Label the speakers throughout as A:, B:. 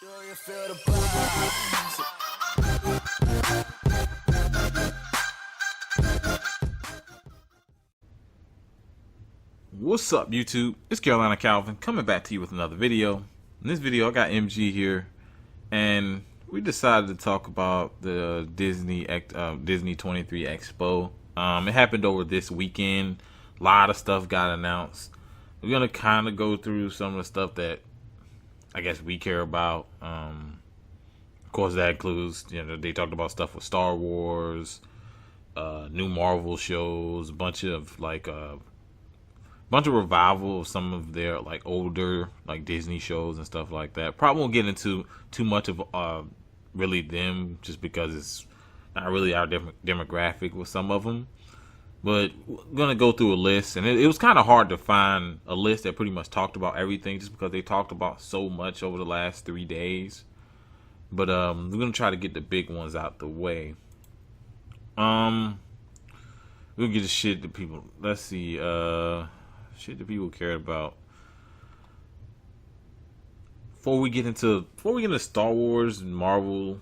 A: What's up, YouTube? It's Carolina Calvin coming back to you with another video. In this video, I got MG here, and we decided to talk about the Disney 23 Expo. It happened over this weekend. A lot of stuff got announced. We're gonna kind of go through some of the stuff that I guess we care about. Of course, that includes, they talked about stuff with Star Wars, new Marvel shows, a bunch of revival of some of their older Disney shows and stuff like that. Probably won't get into too much of really them, just because it's not really our demographic with some of them. But we're gonna go through a list, and it was kind of hard to find a list that pretty much talked about everything, just because they talked about so much over the last 3 days. But we're gonna try to get the big ones out the way. We'll get the shit that people. Let's see. Shit that people care about. Before we get into Star Wars and Marvel,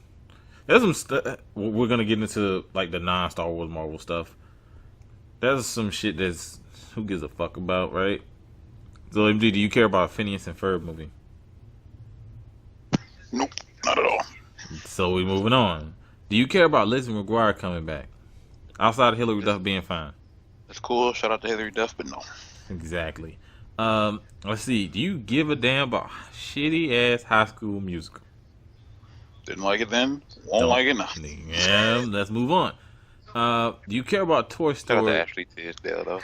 A: there's some stuff. We're gonna get into the non-Star Wars Marvel stuff. There's some shit that's who gives a fuck about, right? So, MG, do you care about a Phineas and Ferb movie?
B: Nope, not at all.
A: So we moving on. Do you care about Lizzie McGuire coming back? Outside of Hilary Duff being fine.
B: That's cool. Shout out to Hilary Duff, but no.
A: Exactly. Let's see. Do you give a damn about shitty ass High School Musical?
B: Didn't like it then. Won't like it now.
A: Yeah, let's move on. Do you care about Toy Story?
B: Shout out to Ashley Tisdale, though.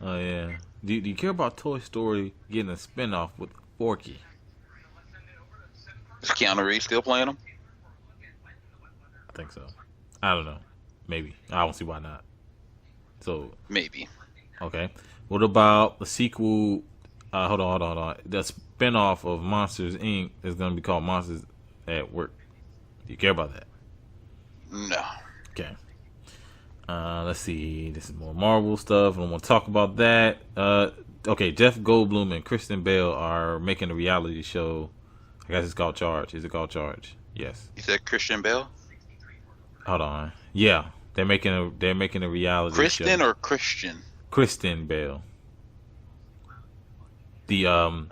A: Oh yeah. Do you care about Toy Story getting a spinoff with Forky?
B: Is Keanu Reeves still playing him?
A: I think so. I don't know. Maybe. I don't see why not. So
B: maybe.
A: Okay. What about the sequel? Hold on. The spinoff of Monsters Inc. is going to be called Monsters at Work. Do you care about that?
B: No.
A: Okay. Let's see. This is more Marvel stuff. I don't want to talk about that. Okay. Jeff Goldblum and Kristen Bell are making a reality show. I guess it's called Charge. Is it called Charge? Yes.
B: You said Christian Bell?
A: Hold on. Yeah. They're making a reality show.
B: Kristen or Christian?
A: Kristen Bell.
B: I'm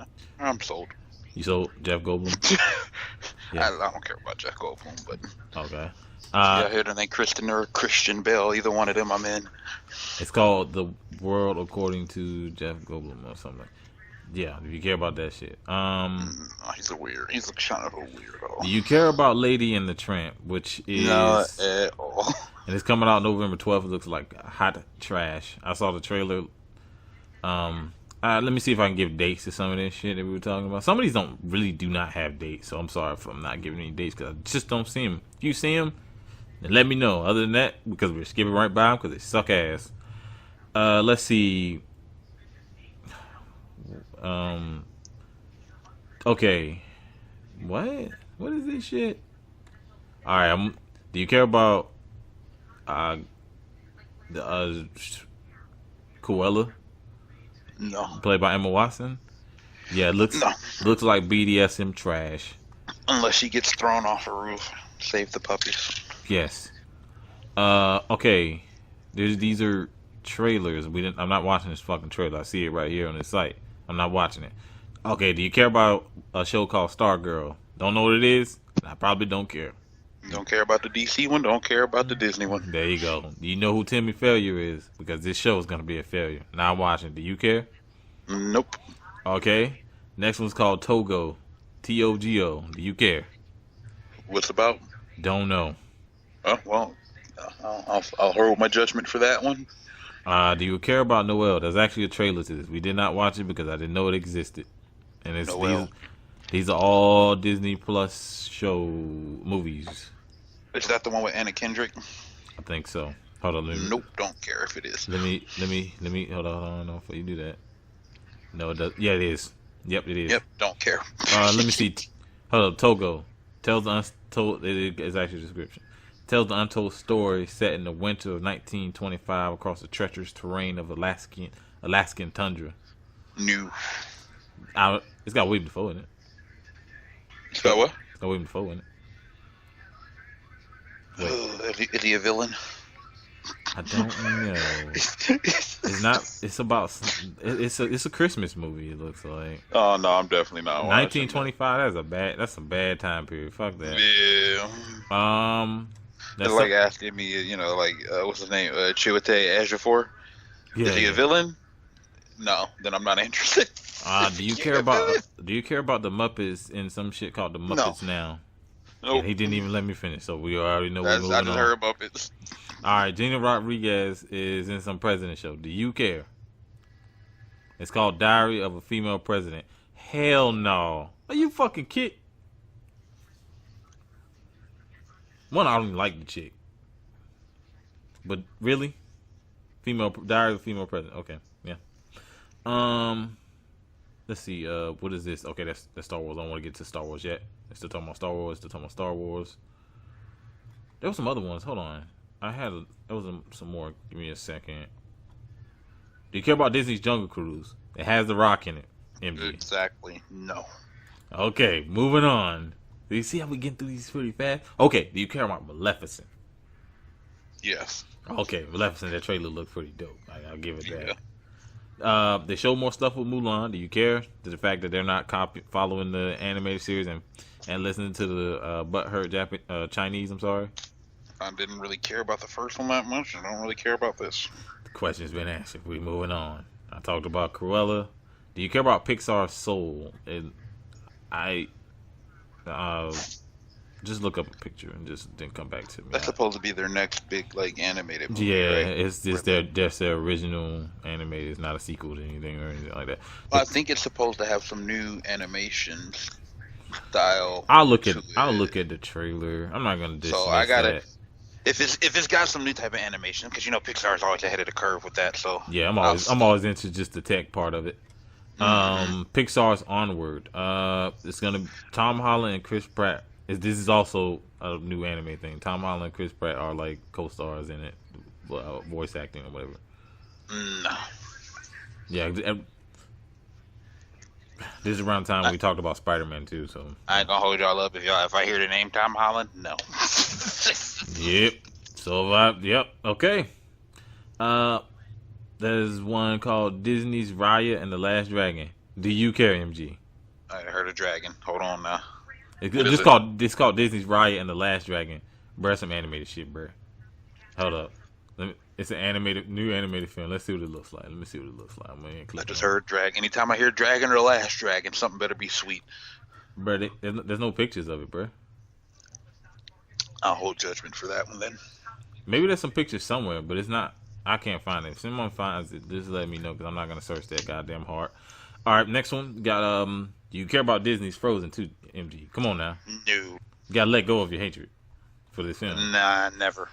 B: sold.
A: You sold Jeff Goldblum?
B: Yeah. I don't care about Jeff Goldblum, but
A: okay.
B: I heard the name Kristen or Christian Bell. Either one of them, I'm in.
A: It's called The World According to Jeff Goldblum or something. Yeah, if you care about that shit.
B: He's kind of a weirdo.
A: Do you care about Lady and the Tramp, which is
B: not at all?
A: And it's coming out November 12th. It looks like hot trash. I saw the trailer. Let me see if I can give dates to some of this shit that we were talking about. Some of these do not have dates, so I'm sorry if I'm not giving any dates, because I just don't see them. If you see them, then let me know. Other than that, because we're skipping right by them because they suck ass. Let's see. Okay. What is this shit? All right. Do you care about the Cruella?
B: No.
A: Played by Emma Watson? Yeah, it looks like BDSM trash.
B: Unless she gets thrown off a roof. Save the puppies.
A: Yes. Okay. These are trailers. I'm not watching this fucking trailer. I see it right here on the site. I'm not watching it. Okay, do you care about a show called Stargirl? Don't know what it is? I probably don't care.
B: Don't care about the DC one, don't care about the Disney one.
A: There you go. You know who Timmy Failure is, because this show is going to be a failure. Not watching. Do you care?
B: Nope.
A: Okay. Next one's called Togo. Togo. Do you care?
B: What's it about?
A: Don't know.
B: Oh, well, I'll hold my judgment for that one.
A: Do you care about Noelle? There's actually a trailer to this. We did not watch it because I didn't know it existed. And it's these are all Disney Plus show movies.
B: Is that the one with Anna Kendrick?
A: I think so. Hold on.
B: Nope, don't care if it is.
A: Let me hold on before you do that. No, it does. Yeah, it is. Yep, it is.
B: Yep, don't care.
A: Let me see. Hold up. Togo tells the untold. It's actually a description. Tells the untold story set in the winter of 1925 across the treacherous terrain of Alaskan tundra.
B: New.
A: It's got William Dafoe in it.
B: It's got what?
A: It's got William Dafoe in it. Wait,
B: Is he a villain?
A: I don't know. It's not. It's about. It's a Christmas movie. It looks like.
B: Oh no, I'm definitely not.
A: 1925. That's a bad time period. Fuck that.
B: Yeah. That's like asking me, what's his name? Chiwetel Ejiofor.
A: Yeah.
B: Is he a villain? No, then I'm not interested.
A: Do you care about the Muppets in some shit called the Muppets Now?
B: Nope.
A: And he didn't even let me finish, so we already know
B: I
A: we're moving on.
B: just heard Muppets.
A: All right, Gina Rodriguez is in some president show. Do you care? It's called Diary of a Female President. Hell no. Are you fucking kid? One, I don't even like the chick. But really? Diary of a Female President. Okay, yeah. Let's see. What is this? Okay, that's Star Wars. I don't want to get to Star Wars yet. It's still talking about Star Wars. There were some other ones. Hold on. There was some more. Give me a second. Do you care about Disney's Jungle Cruise? It has The Rock in it. MG.
B: Exactly. No.
A: Okay, moving on. Do you see how we get through these pretty fast? Okay, do you care about Maleficent?
B: Yes.
A: Okay, Maleficent, that trailer looked pretty dope. I'll give it that. Yeah. They show more stuff with Mulan. Do you care? To the fact that they're not following the animated series and listening to the butthurt Chinese, I'm sorry?
B: I didn't really care about the first one that much. I don't really care about this.
A: The question's been answered. We're moving on. I talked about Cruella. Do you care about Pixar's Soul? And just look up a picture and just then come back to me.
B: That's supposed to be their next big animated movie.
A: Yeah,
B: right?
A: it's their original animated. It's not a sequel to anything or anything like that.
B: Well, I think it's supposed to have some new animation style.
A: I'll look at the trailer. I'm not gonna dismiss that.
B: If it's got some new type of animation, because Pixar is always ahead of the curve with that. So
A: yeah, I'm always into just the tech part of it. Pixar's Onward. It's gonna be Tom Holland and Chris Pratt. This is also a new anime thing. Tom Holland and Chris Pratt are like co-stars in it, voice acting or whatever.
B: No.
A: Yeah, this is around the time we talked about Spider-Man too. So
B: I ain't gonna hold y'all up if I hear the name Tom Holland. No.
A: Yep. So okay. There's one called Disney's Raya and the Last Dragon. Do you care, MG?
B: I heard a dragon. Hold on now.
A: It's called Disney's Raya and the Last Dragon. Bruh, some animated shit, bruh. Hold up. It's an new animated film. Let's see what it looks like. Let me see what it looks like.
B: I just heard dragon. Anytime I hear dragon or Last Dragon, something better be sweet.
A: Bruh, there's no pictures of it, bruh.
B: I'll hold judgment for that one then.
A: Maybe there's some pictures somewhere, but it's not. I can't find it. If someone finds it, just let me know because I'm not gonna search that goddamn hard. All right, next one. Got do you care about Disney's Frozen 2, MG? Come on now.
B: No.
A: You gotta let go of your hatred for this film.
B: Nah, never.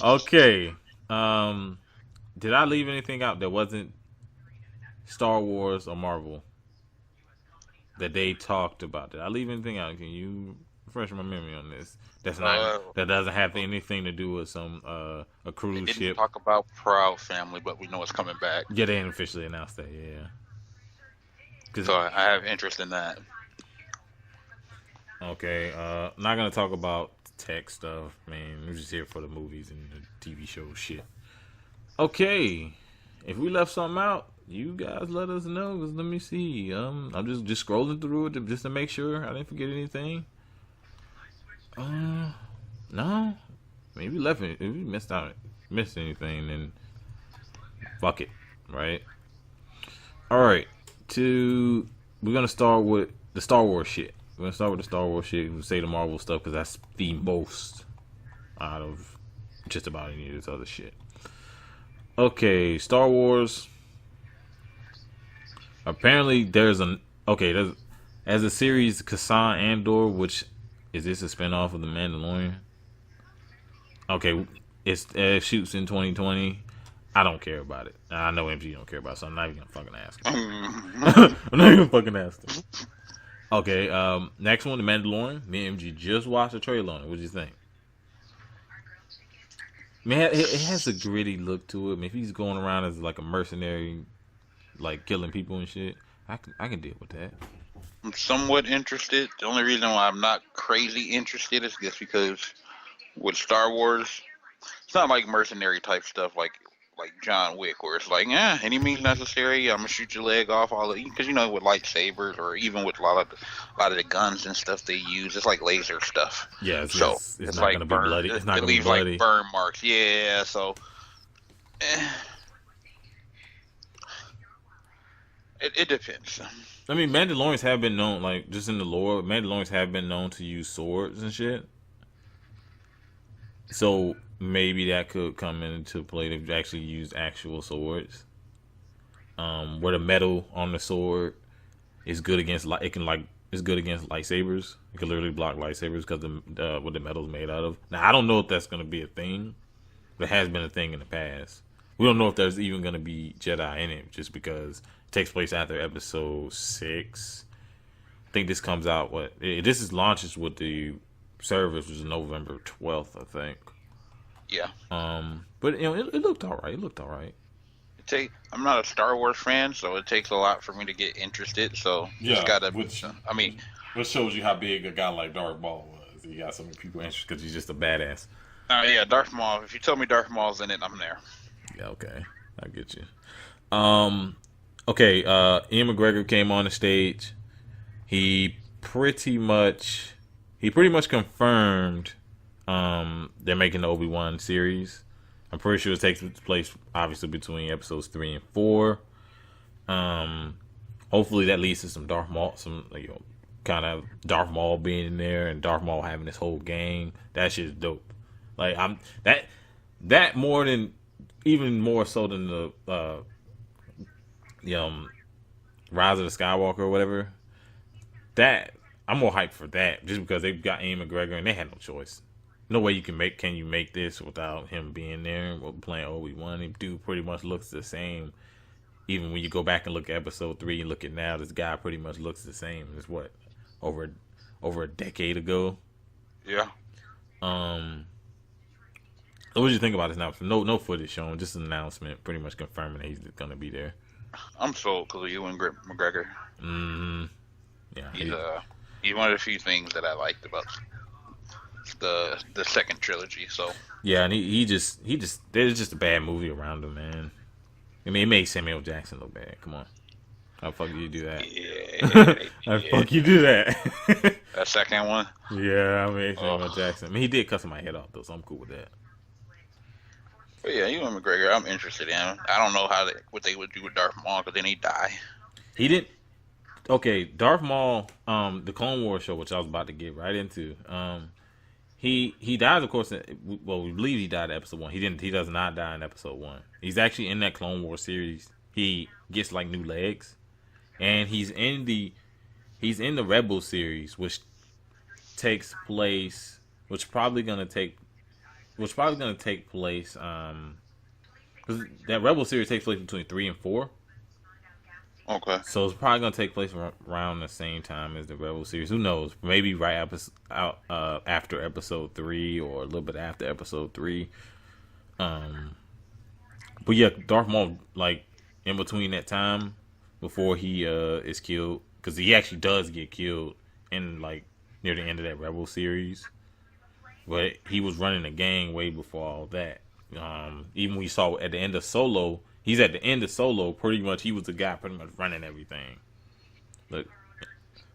A: Okay. Did I leave anything out that wasn't Star Wars or Marvel that they talked about? Did I leave anything out? Can you refresh my memory on this? That doesn't have anything to do with some a cruise ship.
B: Didn't talk about Proud Family, but we know it's coming back.
A: Yeah, they ain't officially announced that. Yeah.
B: So I have interest in that.
A: Okay, not gonna talk about tech stuff, man. We're just here for the movies and the TV show shit. Okay, if we left something out, you guys let us know. Cause let me see. I'm just scrolling through it just to make sure I didn't forget anything. No. Maybe left it. If we missed anything, then fuck it, right? All right. We're gonna start with the Star Wars shit. We're gonna start with the Star Wars shit. We'll say the Marvel stuff because that's the most out of just about any of this other shit. Okay, Star Wars. Apparently, there's a series Cassandra Andor, which is this a spinoff of The Mandalorian? Okay, it shoots in 2020. I don't care about it. I know MG don't care about it, so I'm not even gonna fucking ask him. I'm not even fucking ask him. Okay, next one, The Mandalorian. Me and MG just watched the trailer on it. What do you think? Man, it has a gritty look to it. I mean, if he's going around as like a mercenary, like killing people and shit, I can deal with that.
B: I'm somewhat interested. The only reason why I'm not crazy interested is just because with Star Wars, it's not like mercenary type stuff like John Wick, where it's like, any means necessary. I'm gonna shoot your leg off, all of because with lightsabers or even with a lot of the guns and stuff they use, it's like laser stuff.
A: Yeah,
B: So
A: it's
B: it's
A: not
B: like
A: gonna be
B: burn.
A: bloody. It's not
B: It
A: gonna be
B: leaves like
A: bloody.
B: burn marks. Yeah. So eh, it depends.
A: I mean, Mandalorians have been known, like just in the lore, Mandalorians have been known to use swords and shit. So maybe that could come into play. They've actually used actual swords. Where the metal on the sword is good against it's good against lightsabers. It can literally block lightsabers because what the metal's made out of. Now I don't know if that's gonna be a thing, but it has been a thing in the past. We don't know if there's even gonna be Jedi in it, just because it takes place after Episode 6. I think this comes out this is launches with the service, which is November 12th, I think.
B: Yeah.
A: But it looked all right. It looked all right.
B: I'm not a Star Wars fan, so it takes a lot for me to get interested. So
A: Yeah,
B: just gotta.
A: which
B: Shows
A: you how big a guy like Darth Maul was. He got so many people interested because he's just a badass.
B: Yeah, Darth Maul. If you tell me Darth Maul's in it, I'm there.
A: Yeah, okay, I get you. Okay. Ian McGregor came on the stage. He pretty much confirmed they're making the Obi-Wan series. I'm pretty sure it takes place obviously between episodes 3 and 4. Hopefully that leads to some Darth Maul, kind of Darth Maul being in there and Darth Maul having this whole gang. That shit's dope. Like that more than even more so than the Rise of the Skywalker or whatever. That I'm more hyped for that just because they've got Ian McGregor and they had no choice. No way can you make this without him being there playing Obi-Wan. The dude pretty much looks the same. Even when you go back and look at episode 3 and look at now, this guy pretty much looks the same. It's over a decade ago.
B: Yeah.
A: What did you think about this now? No footage shown, just an announcement, pretty much confirming that he's gonna be there.
B: I'm sold because of Ewan McGregor.
A: Yeah.
B: He's one of the few things that I liked about the second trilogy. So
A: yeah, and he just there's just a bad movie around him, man. I mean, it made Samuel Jackson look bad. Come on, how the fuck do you do that?
B: Yeah,
A: how the fuck you do that?
B: That second one.
A: Yeah, I mean Samuel Jackson. I mean, he did cut my head off though, so I'm cool with that.
B: But yeah, Ewan McGregor, I'm interested in him. I don't know what they would do with Darth Maul, because then he'd die.
A: He didn't. Okay, Darth Maul, the Clone Wars show, which I was about to get right into. He dies, of course. Well, we believe he died in episode 1. He didn't. He does not die in episode 1. He's actually in that Clone Wars series. He gets like new legs, and he's in the Rebel series, which takes place, which probably gonna take place. Cause that Rebel series takes place between 3 and 4.
B: Okay.
A: So it's probably gonna take place around the same time as the Rebel series. Who knows? Maybe right after episode 3 or a little bit after episode 3. But yeah, Darth Maul, like in between that time before he is killed, because he actually does get killed in like near the end of that Rebel series. But he was running a gang way before all that. Even we saw at the end of Solo. He's at the end of Solo. Pretty much, he was the guy pretty much running everything. Look,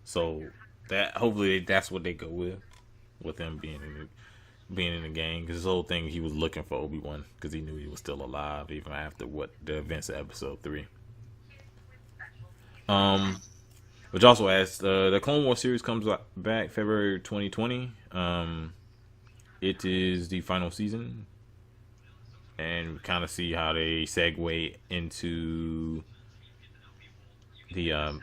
A: so that hopefully that's what they go with him being in the gang. Because this whole thing, he was looking for Obi-Wan because he knew he was still alive even after the events of Episode 3. Which also adds the Clone Wars series comes back February 2020. It is the final season. And kind of see how they segue into the how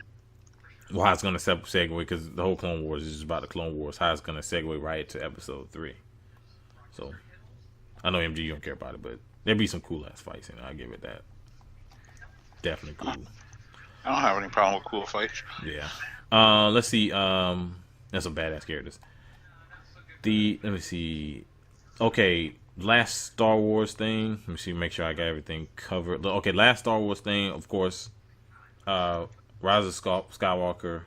A: it's going to segue, because the whole Clone Wars is just about the Clone Wars. How it's going to segue right to episode 3. So I know MG you don't care about it, but there'd be some cool ass fights in it. I'll give it that. Definitely cool.
B: I don't have any problem with cool fights.
A: Yeah. Let's see. That's some badass characters. Let me see. Okay. Last Star Wars thing. Let me see. Make sure I got everything covered. Okay, last Star Wars thing. Of course, Rise of Skywalker.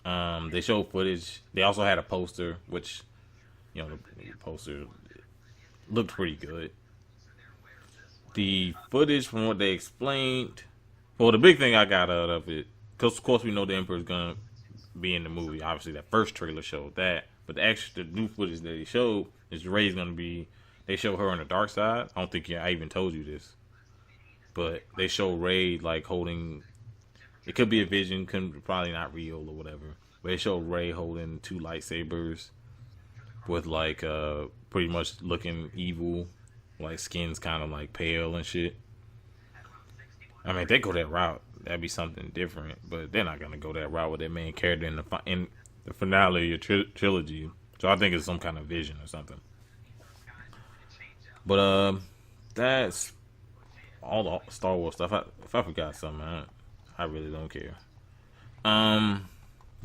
A: They showed footage. They also had a poster, which the poster looked pretty good. The footage from what they explained. Well, the big thing I got out of it, because of course we know the Emperor's gonna be in the movie. Obviously, that first trailer showed that, but the new footage that they showed is Rey's gonna be. They show her on the dark side. I don't think I even told you this, but they show Rey like holding. It could be a vision, probably not real or whatever. But they show Rey holding 2 lightsabers with like pretty much looking evil, like skin's kind of like pale and shit. I mean, if they go that route, that'd be something different. But they're not gonna go that route with their main character in the finale of your trilogy. So I think it's some kind of vision or something. But that's all the Star Wars stuff. If I forgot something, I really don't care.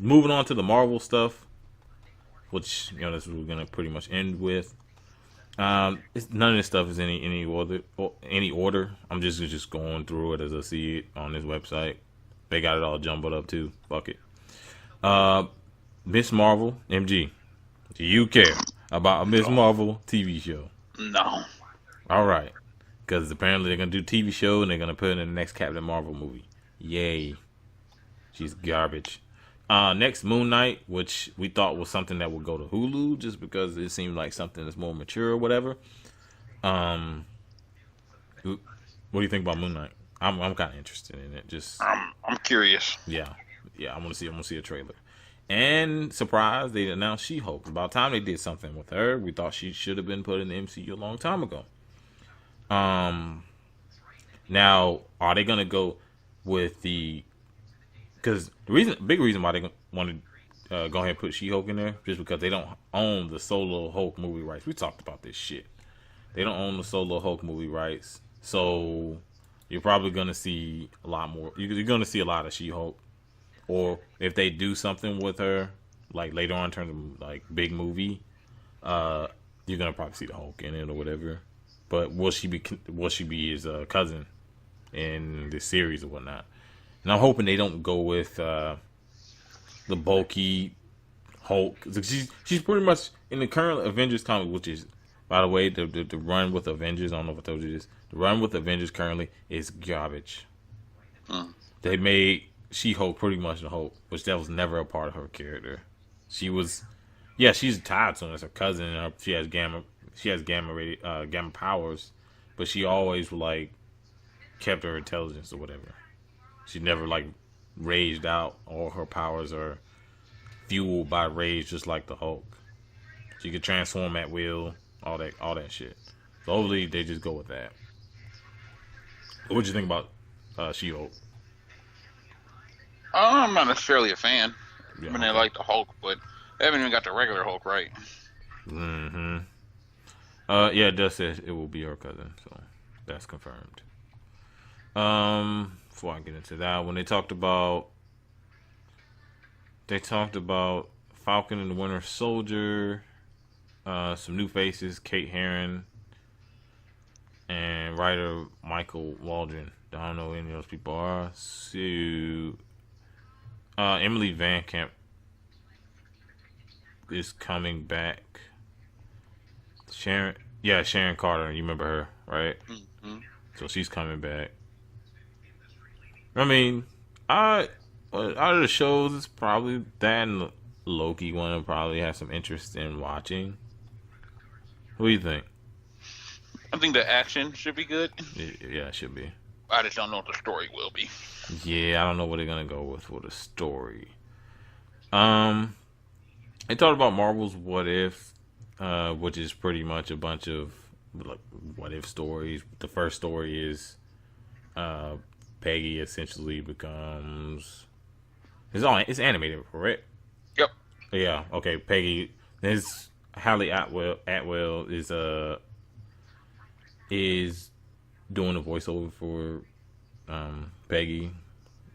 A: Moving on to the Marvel stuff, which that's what we're gonna pretty much end with. None of this stuff is any order. I'm just going through it as I see it on this website. They got it all jumbled up too. Fuck it. Miss Marvel, MG. Do you care about a Miss Marvel TV show?
B: No.
A: All right, because apparently they're gonna do TV show and they're gonna put it in the next Captain Marvel movie. Yay. She's garbage. Next, Moon Knight, which we thought was something that would go to Hulu just because it seemed like something that's more mature or whatever. What do you think about Moon Knight? I'm kind of interested in it. Just
B: I'm curious.
A: Yeah. I want to see a trailer. And surprise, they announced She-Hulk. About time they did something with her. We thought she should have been put in the MCU a long time ago. Now, are they gonna go with the? Because the big reason why they want to go ahead and put She-Hulk in there, just because they don't own the solo Hulk movie rights. We talked about this shit. They don't own the solo Hulk movie rights, so you're probably gonna see a lot more. You're gonna see a lot of She-Hulk, or if they do something with her, like later on in terms of like big movie, you're gonna probably see the Hulk in it or whatever. But will she be his cousin in the series or whatnot? And I'm hoping they don't go with the bulky Hulk. She's pretty much in the current Avengers comic, which is, by the way, the run with Avengers. I don't know if I told you this. The run with Avengers currently is garbage. They made She-Hulk pretty much the Hulk, which that was never a part of her character. She's tied to him as her cousin. And she has gamma powers, but she always like kept her intelligence or whatever. She never like raged out. All her powers are fueled by rage, just like the Hulk. She could transform at will, all that shit. So hopefully they just go with that. What do you think about She-Hulk?
B: I'm not necessarily a fan.
A: Yeah,
B: I mean, I like the Hulk, but they haven't even got the regular Hulk right.
A: Mm-hmm. It does say it will be her cousin, so that's confirmed. Before I get into that, when they talked about Falcon and the Winter Soldier, some new faces, Kate Herron and writer Michael Waldron. I don't know who any of those people are. So, Emily Van Camp is coming back. Sharon Carter, you remember her, right?
B: Mm-hmm.
A: So she's coming back. I mean, out of the shows, it's probably that and Loki one I probably have some interest in watching. What do you think?
B: I think the action should be good.
A: Yeah, it should be.
B: I just don't know what the story will be.
A: Yeah, I don't know what they're gonna go with for the story. They talked about Marvel's What If, which is pretty much a bunch of like what if stories. The first story is Peggy essentially becomes it's animated, correct?
B: Yep.
A: Yeah. Okay. Peggy is Hallie Atwell is doing a voiceover for Peggy,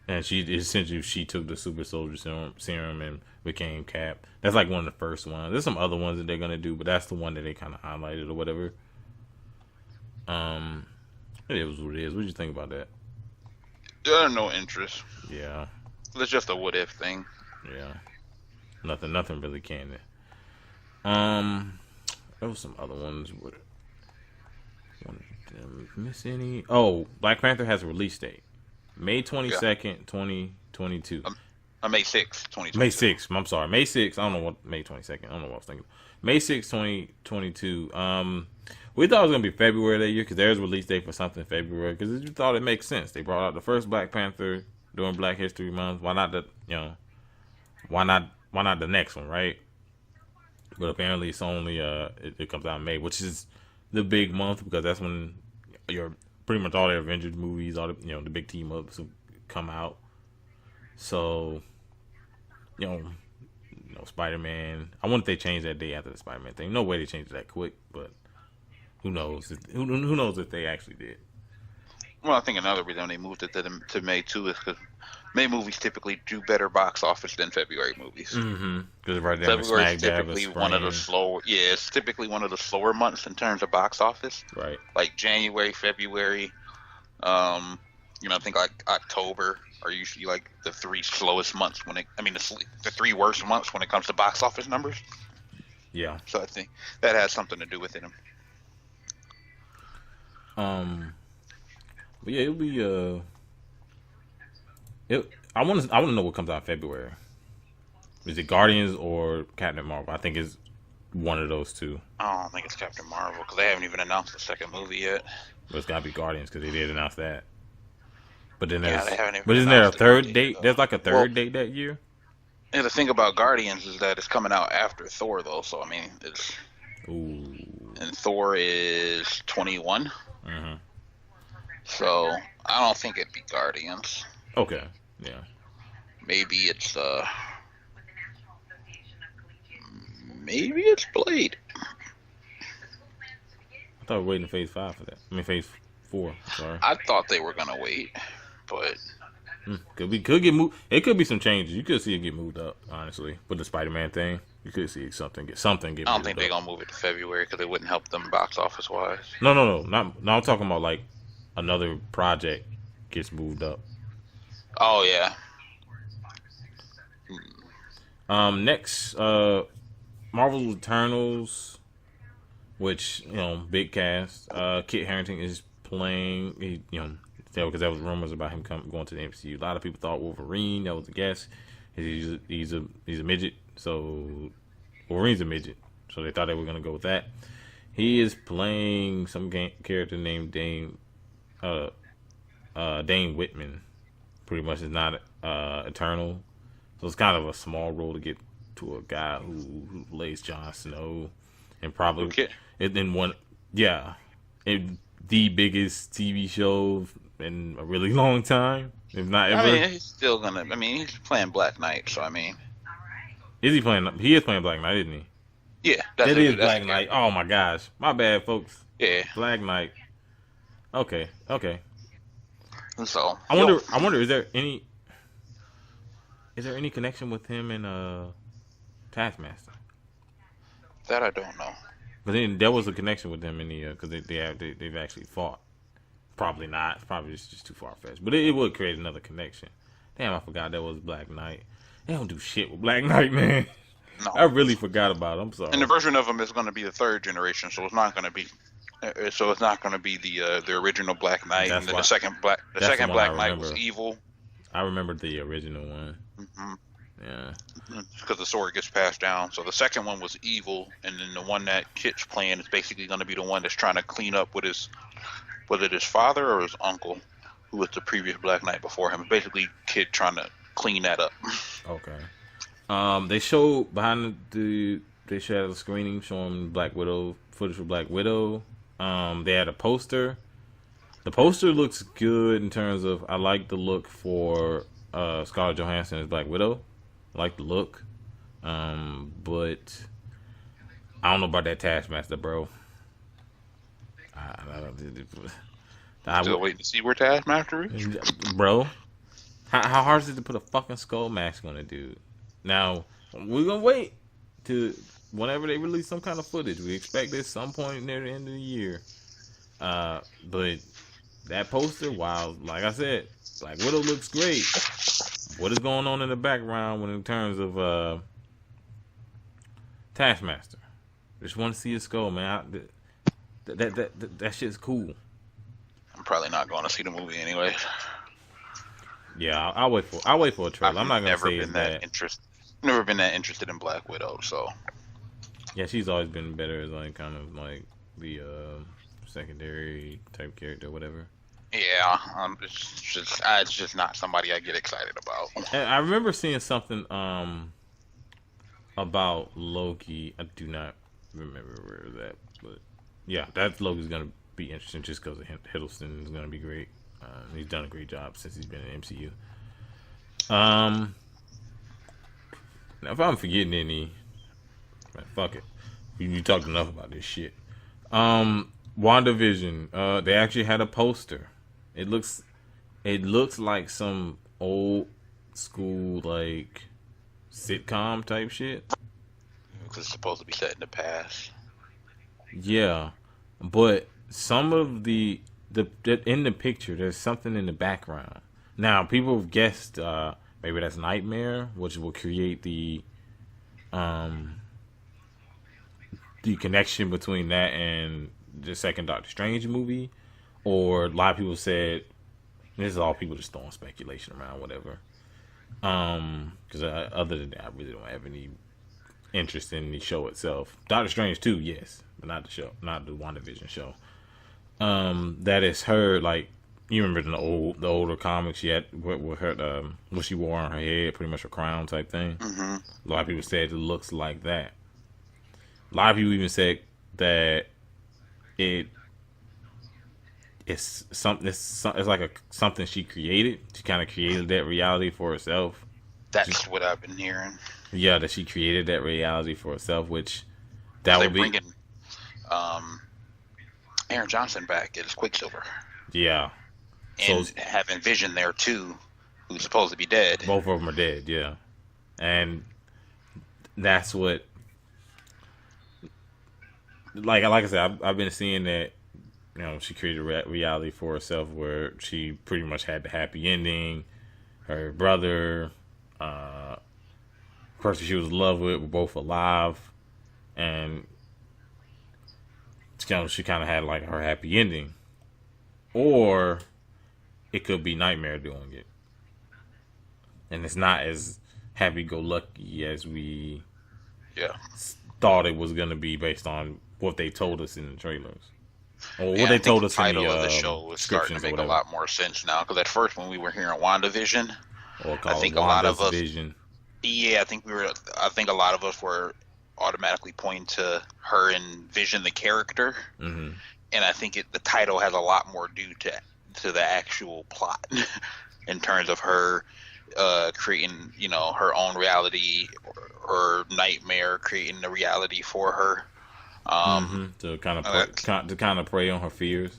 A: and she took the super soldier serum and became Cap. That's like one of the first ones. There's some other ones that they're gonna do, but that's the one that they kind of highlighted or whatever. It was what it is. What did you think about that?
B: I have no interest.
A: Yeah.
B: It's just a what if thing.
A: Yeah. Nothing really canon. There was some other ones. Miss any? Oh, Black Panther has a release date, May 22nd, 2022.
B: May 6th, 2022.
A: May 6th. I'm sorry, May 6th. I don't know what May 22nd. I don't know what I was thinking. May 6th, 2022. We thought it was gonna be February that year because there's a release date for something in February because we thought it makes sense. They brought out the first Black Panther during Black History Month. Why not why not the next one, right? But apparently it's only it comes out in May, which is the big month because that's when pretty much all the Avengers movies, all the the big team ups will come out. So Spider-Man. I wonder if they changed that day after the Spider-Man thing. No way they changed it that quick, but who knows? Who knows if they actually did?
B: Well, I think another reason they moved it to May too is because May movies typically do better box office than February movies.
A: Because right there,
B: February is typically one of the slower. Yeah, it's typically one of the slower months in terms of box office.
A: Right.
B: Like January, February. I think like October are usually like the three slowest months the three worst months when it comes to box office numbers.
A: Yeah.
B: So I think that has something to do with it.
A: But yeah, it'll be I want to know what comes out in February. Is it Guardians or Captain Marvel? I think it's one of those two.
B: I don't think it's Captain Marvel because they haven't even announced the second movie yet.
A: But it's gotta be Guardians because they did announce that. But then
B: but
A: isn't there a third date? There's like a third date that year.
B: And the thing about Guardians is that it's coming out after Thor, though. So I mean, it's and Thor is 21.
A: Mm-hmm.
B: So I don't think it'd be Guardians.
A: Okay. Yeah.
B: Maybe it's Blade.
A: I thought we were waiting Phase 5 for that. Phase 4. Sorry.
B: I thought they were gonna wait, but
A: could get moved. It could be some changes. You could see it get moved up. Honestly, with the Spider-Man thing, you could see something get moved up.
B: I don't think they're gonna move it to February because it wouldn't help them box office wise.
A: No. Not. I'm talking about like another project gets moved up.
B: Oh yeah.
A: Next, Marvel's Eternals, which big cast. Kit Harington is playing. Because there was rumors about him going to the MCU. A lot of people thought Wolverine. That was a guess. He's a midget. So Wolverine's a midget. So they thought they were gonna go with that. He is playing some character named Dane Whitman. Pretty much is not Eternal. So it's kind of a small role to get to a guy who plays Jon Snow and probably the biggest TV show in a really long time, if not ever.
B: He's still gonna. He's playing Black Knight, so
A: is he playing? He is playing Black Knight, isn't he?
B: Yeah,
A: that is Black Knight. Oh my gosh, my bad, folks.
B: Yeah,
A: Black Knight. Okay.
B: So
A: I wonder, is there any connection with him and Taskmaster?
B: That I don't know.
A: But then there was a connection with them in the because they've actually fought. Probably not. It's probably just too far fetched. But it would create another connection. Damn, I forgot that was Black Knight. They don't do shit with Black Knight, man.
B: No,
A: I really forgot about it. I'm sorry.
B: And the version of him is going to be the third generation, so it's not going to be. The original Black Knight, and then the second Black Knight was evil.
A: I remember the original one.
B: Mm-hmm.
A: Yeah.
B: Because the sword gets passed down. So the second one was evil, and then the one that Kit's playing is basically going to be the one that's trying to clean up with his father or his uncle, who was the previous Black Knight before him. Basically, Kit trying to clean that up.
A: Okay. They showed they showed a screening showing footage for Black Widow. They had a poster. The poster looks good in terms of I like the look for Scarlett Johansson as Black Widow. I like the look. But I don't know about that Taskmaster, bro.
B: Still waiting to see where Taskmaster is?
A: Bro. How hard is it to put a fucking skull mask on a dude? Now, we're going to wait to whenever they release some kind of footage. We expect this some point near the end of the year. But that poster, wow, like I said, Black Widow looks great. What is going on in the background in terms of Taskmaster. Just want to see his skull, man. That shit's cool.
B: I'm probably not going to see the movie anyway.
A: Yeah, I'll wait for a trailer. I'm not gonna say it's bad.
B: Never been that interested in Black Widow, so.
A: Yeah, she's always been better as like kind of like the secondary type character, whatever.
B: Yeah, it's just not somebody I get excited about.
A: And I remember seeing something about Loki. I do not remember where it was at, but yeah, that Loki's gonna be interesting just because Hiddleston is gonna be great. He's done a great job since he's been in MCU. Now if I'm forgetting any, man, fuck it. You talked enough about this shit. WandaVision. They actually had a poster. It looks like some old school like sitcom type shit.
B: Because it's supposed to be set in the past.
A: Yeah, but some of the in the picture, there's something in the background. Now, people have guessed maybe that's Nightmare, which will create the connection between that and the second Doctor Strange movie. Or a lot of people said, this is all people just throwing speculation around, whatever. Because other than that, I really don't have any interest in the show itself. Doctor Strange 2, yes, but not the show, not the WandaVision show. That is her, like, you remember the older comics she had with her, what she wore on her head, pretty much her crown type thing.
B: Mm-hmm.
A: A lot of people said it looks like that. A lot of people even said that it's something. It's like something she created. She kind of created that reality for herself.
B: That's what I've been hearing.
A: Yeah, that she created that reality for herself, which that would be
B: bringing Aaron Johnson back as Quicksilver.
A: Yeah,
B: and having Vision there too, who's supposed to be dead.
A: Both of them are dead. Yeah, and that's what. Like I said, I've been seeing that. You know, she created a reality for herself where she pretty much had the happy ending. Her brother, person she was in love with, were both alive, and she kind of had like her happy ending. Or it could be Nightmare doing it, and it's not as happy-go-lucky as we thought it was gonna be based on what they told us in the trailers. Or what they told us in the
B: of the show is starting to make a lot more sense now. Because at first, when we were hearing WandaVision, I think a lot of us, I think a lot of us were automatically pointing to her and Vision, the character, and I think the title has a lot more due to the actual plot in terms of her creating, her own reality, or Nightmare creating the reality for her.
A: To kind of prey on her fears,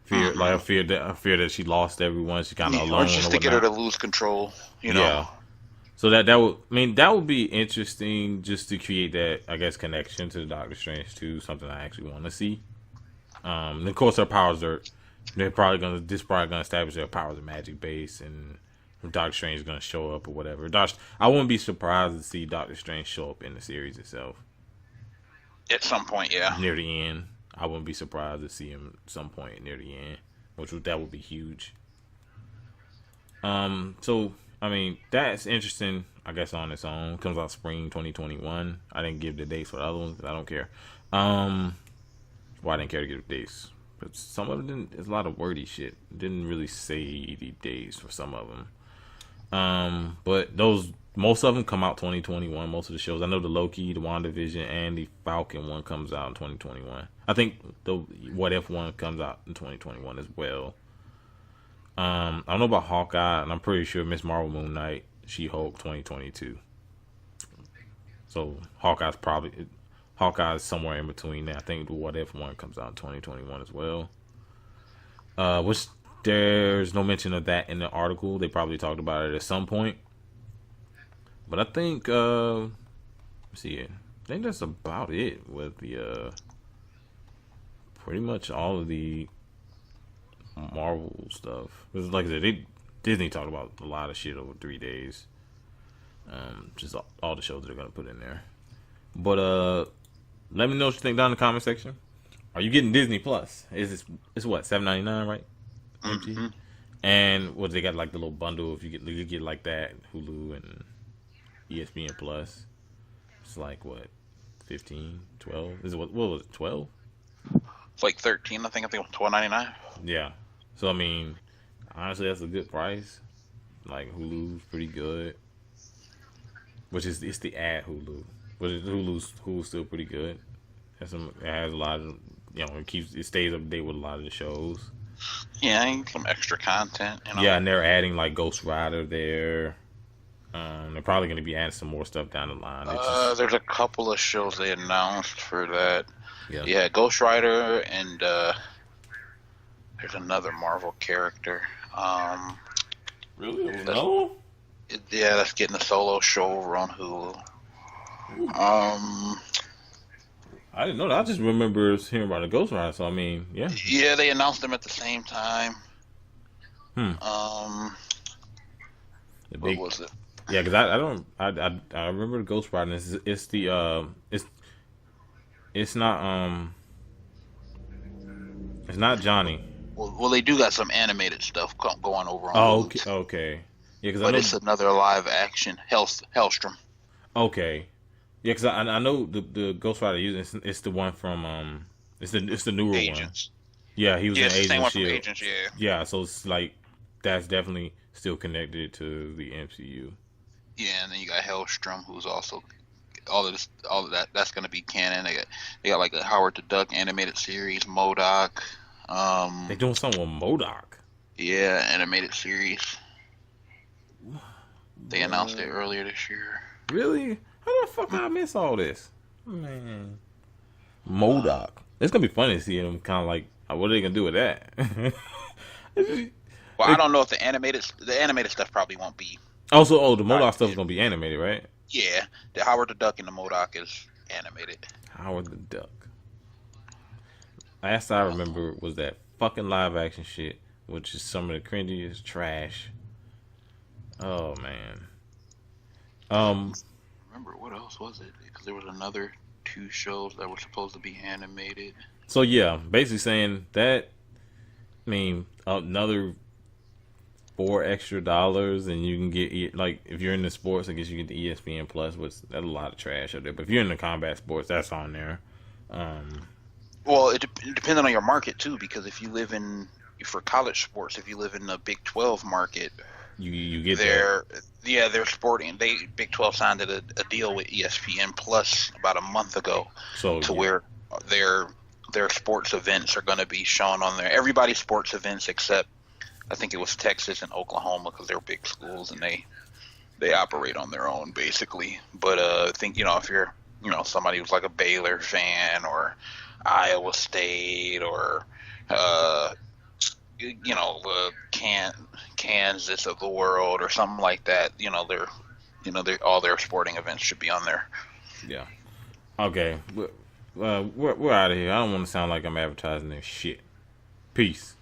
A: like her fear that she lost everyone, she kind of alone,
B: or just to get her to lose control,
A: Yeah. So that would be interesting, just to create that, I guess, connection to Doctor Strange 2, something I actually want to see. And of course, her powers they're probably gonna establish their powers are magic based, and Doctor Strange is gonna show up or whatever. I wouldn't be surprised to see Doctor Strange show up in the series itself.
B: At some point, yeah.
A: Near the end. I wouldn't be surprised to see him at some point near the end. That would be huge. So, I mean, that's interesting, I guess, on its own. Comes out spring 2021. I didn't give the dates for the other ones. I don't care. Well, I didn't care to give the dates. But some of them there's a lot of wordy shit. Didn't really say the dates for some of them. But most of them come out 2021. Most of the shows, I know the Loki, the WandaVision, and the Falcon one comes out in 2021. I think the What If one comes out in 2021 as well. I don't know about Hawkeye, and I'm pretty sure Miss Marvel, Moon Knight, She-Hulk 2022. So Hawkeye's somewhere in between there. I think the What If one comes out in 2021 as well. Which there's no mention of that in the article. They probably talked about it at some point. But I think, let's see, I think that's about it with the, pretty much all of the Marvel stuff. Because like I said, Disney talked about a lot of shit over 3 days. Just all the shows they're going to put in there. But let me know what you think down in the comment section. Are you getting Disney Plus? It's what, $7.99, right?
B: Mm-hmm.
A: And what, they got like the little bundle if you get like that, Hulu and ESPN Plus. It's like what, 15, 12? Is it what was it, 12?
B: It's like 13, I think it was $12.99.
A: Yeah. So I mean, honestly, that's a good price. Like Hulu's pretty good, which is it's the ad Hulu, but Hulu's still pretty good. It has a lot of, it stays up to date with a lot of the shows.
B: Yeah, and some extra content.
A: Yeah, and they're adding like Ghost Rider there. They're probably going to be adding some more stuff down the line.
B: There's a couple of shows they announced for that.
A: Yeah,
B: Ghost Rider and there's another Marvel character.
A: Really? No?
B: That's getting a solo show over on Hulu.
A: I didn't know that. I just remember hearing about a Ghost Rider. So I mean, yeah.
B: Yeah, they announced them at the same time.
A: The
B: what was it?
A: Yeah, because I remember the Ghost Rider. It's not Johnny.
B: Well, they do got some animated stuff going over on Hulu.
A: Okay. Yeah,
B: but it's another live action Hellstrom.
A: Okay. Yeah, because I know the Ghost Rider using it's the one from it's the newer
B: Agents.
A: one. Yeah, he was in
B: Agents.
A: Agents.
B: Same one
A: Shield.
B: from Agents. Yeah.
A: Yeah, so it's like that's definitely still connected to the MCU.
B: Yeah, and then you got Hellstrom, who's also all of that. That's going to be canon. They got like a Howard the Duck animated series, MODOK.
A: They doing something with MODOK.
B: Yeah, animated series. They announced it earlier this year.
A: Really? How the fuck did I miss all this? Man. MODOK. It's gonna be funny to see them kind of like, what are they gonna do with that?
B: Well, I don't know if the animated stuff probably won't be.
A: The MODOK stuff is gonna be animated, right?
B: Yeah, the Howard the Duck and the MODOK is animated.
A: Howard the Duck. Last I remember was that fucking live action shit, which is some of the cringiest trash. Oh man.
B: Remember what else was it? Because there was another 2 shows that were supposed to be animated.
A: So yeah, basically saying that. I mean, another $4 extra, and you can get, like, if you're into sports, I guess you get the ESPN Plus, which that's a lot of trash out there. But if you're into combat sports, that's on there.
B: Well, it depends on your market too, because if you live for college sports, if you live in the Big 12 market,
A: you get
B: they're sporting. Big 12 signed a deal with ESPN Plus about a month ago, where their sports events are going to be shown on there. Everybody's sports events except I think it was Texas and Oklahoma, because they're big schools and they operate on their own basically. But I think if you're somebody who's like a Baylor fan or Iowa State or the Kansas of the world or something like that, all their sporting events should be on there.
A: Yeah. Okay. We're out of here. I don't want to sound like I'm advertising this shit. Peace.